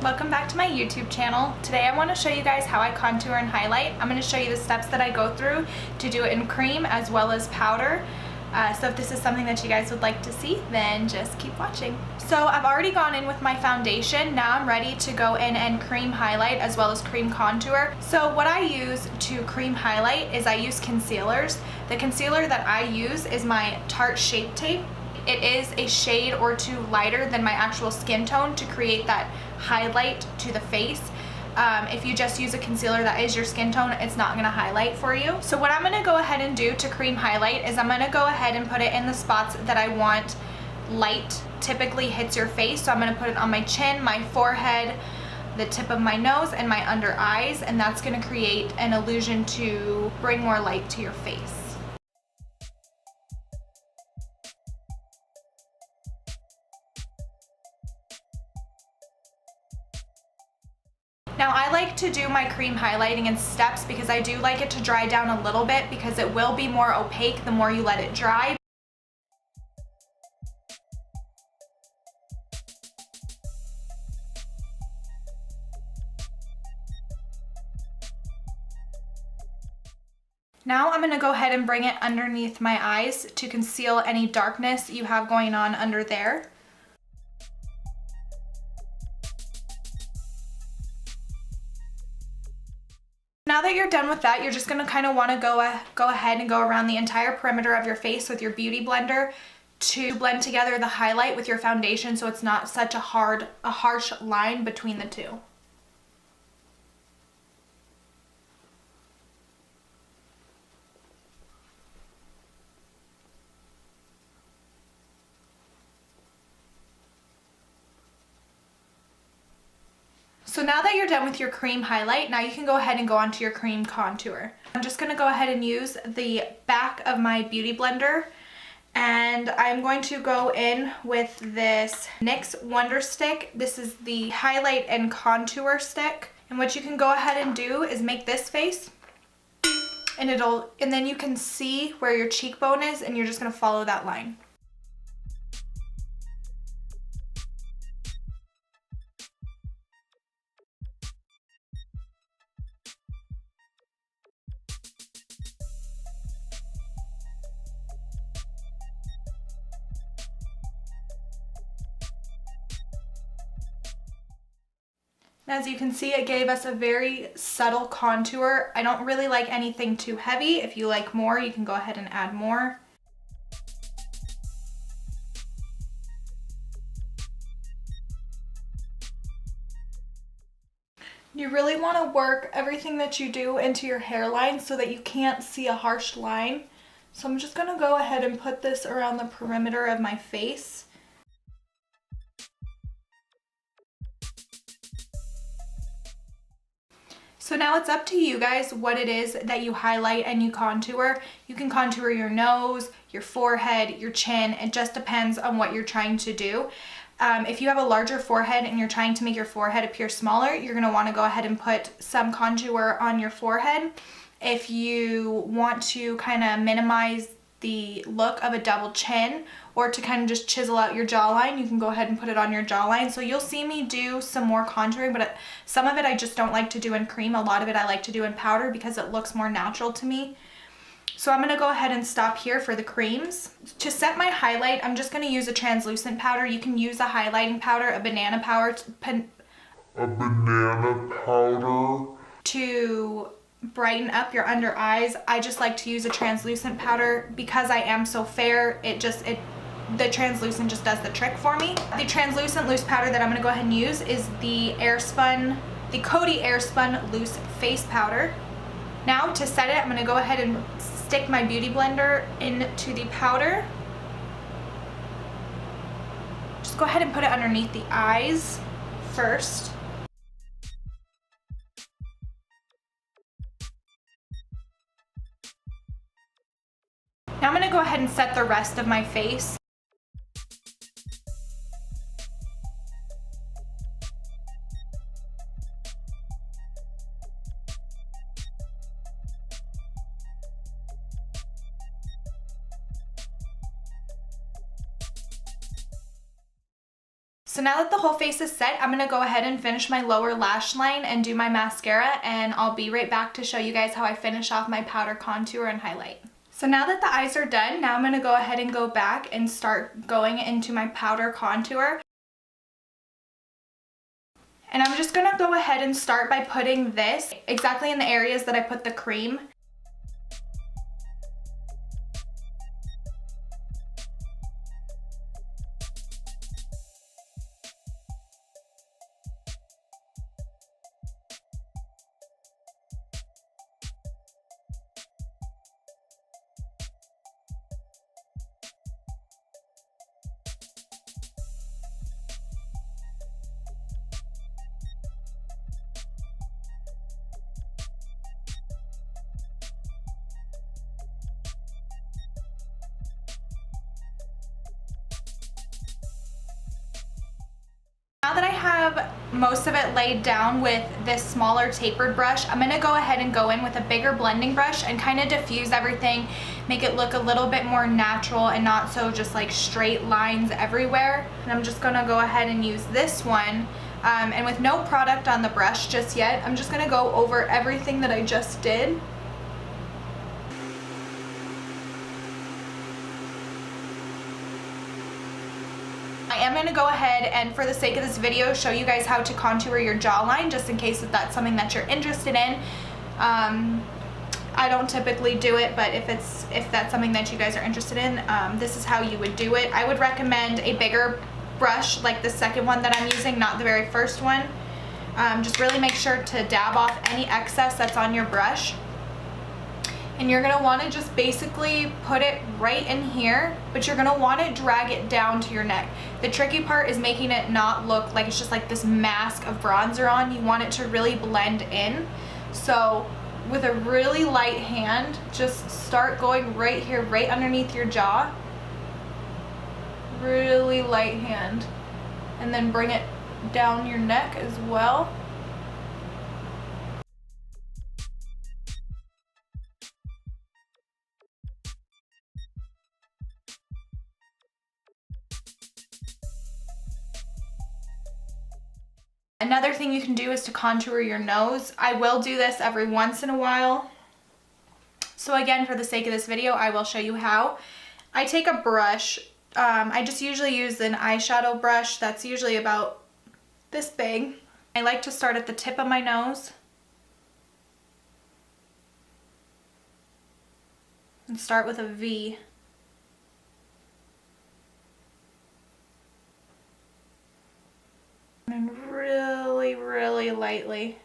Welcome back to my YouTube channel. Today I want to show you guys how I contour and highlight. I'm going to show you the steps that I go through to do it in cream as well as powder. So if this is something that you guys would like to see, then just keep watching. So I've already gone in with my foundation. Now I'm ready to go in and cream highlight as well as cream contour. So what I use to cream highlight is I use concealers. The concealer that I use is my Tarte Shape Tape. It is a shade or two lighter than my actual skin tone to create that highlight to the face. If you just use a concealer that is your skin tone, it's not going to highlight for you. So what I'm going to go ahead and do to cream highlight is I'm going to go ahead and put it in the spots that I want light typically hits your face. So I'm going to put it on my chin, my forehead, the tip of my nose, and my under eyes, and that's going to create an illusion to bring more light to your face. Now I like to do my cream highlighting in steps because I do like it to dry down a little bit because it will be more opaque the more you let it dry. Now I'm going to go ahead and bring it underneath my eyes to conceal any darkness you have going on under there. Now that you're done with that, you're just going to kind of want to go ahead and go around the entire perimeter of your face with your beauty blender to blend together the highlight with your foundation so it's not such a harsh line between the two. So now that you're done with your cream highlight, now you can go ahead and go onto your cream contour. I'm just going to go ahead and use the back of my beauty blender, and I'm going to go in with this NYX Wonder Stick. This is the highlight and contour stick, and what you can go ahead and do is make this face, and then you can see where your cheekbone is, and you're just going to follow that line. As you can see, it gave us a very subtle contour. I don't really like anything too heavy. If you like more, you can go ahead and add more. You really want to work everything that you do into your hairline so that you can't see a harsh line. So I'm just going to go ahead and put this around the perimeter of my face. So now it's up to you guys what it is that you highlight and you contour. You can contour your nose, your forehead, your chin. It just depends on what you're trying to do. If you have a larger forehead and you're trying to make your forehead appear smaller, you're going to want to go ahead and put some contour on your forehead. If you want to kind of minimize the look of a double chin or to kind of just chisel out your jawline, you can go ahead and put it on your jawline. So you'll see me do some more contouring, but some of it I just don't like to do in cream. A lot of it I like to do in powder because it looks more natural to me. So I'm going to go ahead and stop here for the creams. To set my highlight, I'm just going to use a translucent powder. You can use a highlighting powder, a banana powder to brighten up your under eyes. I just like to use a translucent powder because I am so fair. The translucent just does the trick for me. The translucent loose powder that I'm going to go ahead and use is the Coty Airspun loose face powder. Now to set it, I'm going to go ahead and stick my beauty blender into the powder. Just go ahead and put it underneath the eyes first. Now I'm going to go ahead and set the rest of my face. So now that the whole face is set, I'm gonna go ahead and finish my lower lash line and do my mascara, and I'll be right back to show you guys how I finish off my powder contour and highlight. So now that the eyes are done, now I'm gonna go ahead and go back and start going into my powder contour. And I'm just gonna go ahead and start by putting this exactly in the areas that I put the cream. Now that I have most of it laid down with this smaller tapered brush, I'm going to go ahead and go in with a bigger blending brush and kind of diffuse everything, make it look a little bit more natural and not so just like straight lines everywhere. And I'm just going to go ahead and use this one. And with no product on the brush just yet, I'm just going to go over everything that I just did. I am going to go ahead and, for the sake of this video, show you guys how to contour your jawline, just in case if that's something that you're interested in. I don't typically do it, but if that's something that you guys are interested in, this is how you would do it. I would recommend a bigger brush like the second one that I'm using, not the very first one. Just really make sure to dab off any excess that's on your brush. And you're gonna wanna just basically put it right in here, but you're gonna wanna drag it down to your neck. The tricky part is making it not look like it's just like this mask of bronzer on. You want it to really blend in. So with a really light hand, just start going right here, right underneath your jaw. Really light hand. And then bring it down your neck as well. Another thing you can do is to contour your nose. I will do this every once in a while. So again, for the sake of this video, I will show you how. I take a brush. I just usually use an eyeshadow brush that's usually about this big. I like to start at the tip of my nose and start with a V. And really, really lightly.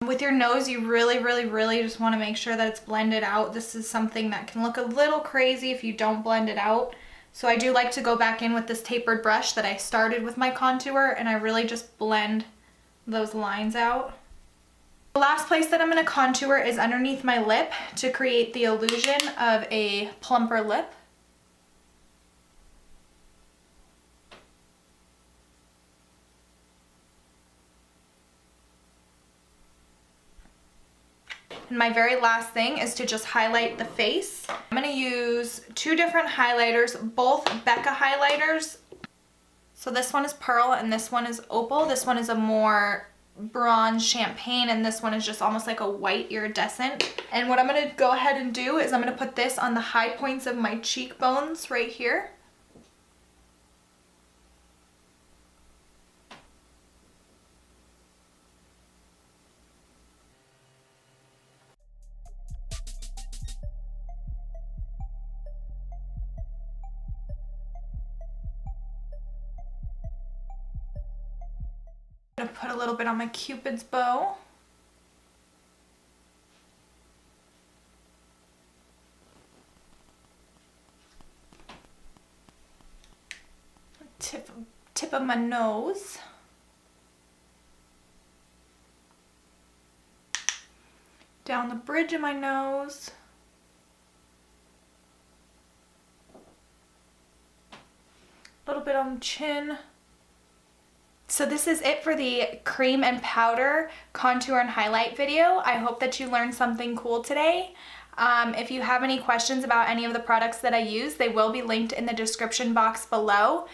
With your nose, you really, really, really just want to make sure that it's blended out. This is something that can look a little crazy if you don't blend it out. So I do like to go back in with this tapered brush that I started with my contour, and I really just blend those lines out. The last place that I'm going to contour is underneath my lip to create the illusion of a plumper lip. And my very last thing is to just highlight the face. I'm going to use two different highlighters, both Becca highlighters. So this one is Pearl and this one is Opal. This one is a more bronze champagne and this one is just almost like a white iridescent. And what I'm going to go ahead and do is I'm going to put this on the high points of my cheekbones right here. I'm gonna put a little bit on my Cupid's bow. Tip of my nose. Down the bridge of my nose. bit on the chin. So this is it for the cream and powder contour and highlight video. I hope that you learned something cool today. If you have any questions about any of the products that I use, they will be linked in the description box below.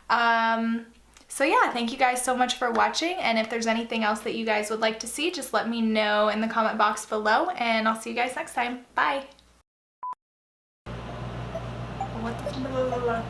So yeah, thank you guys so much for watching, and if there's anything else that you guys would like to see, just let me know in the comment box below, and I'll see you guys next time. Bye! What the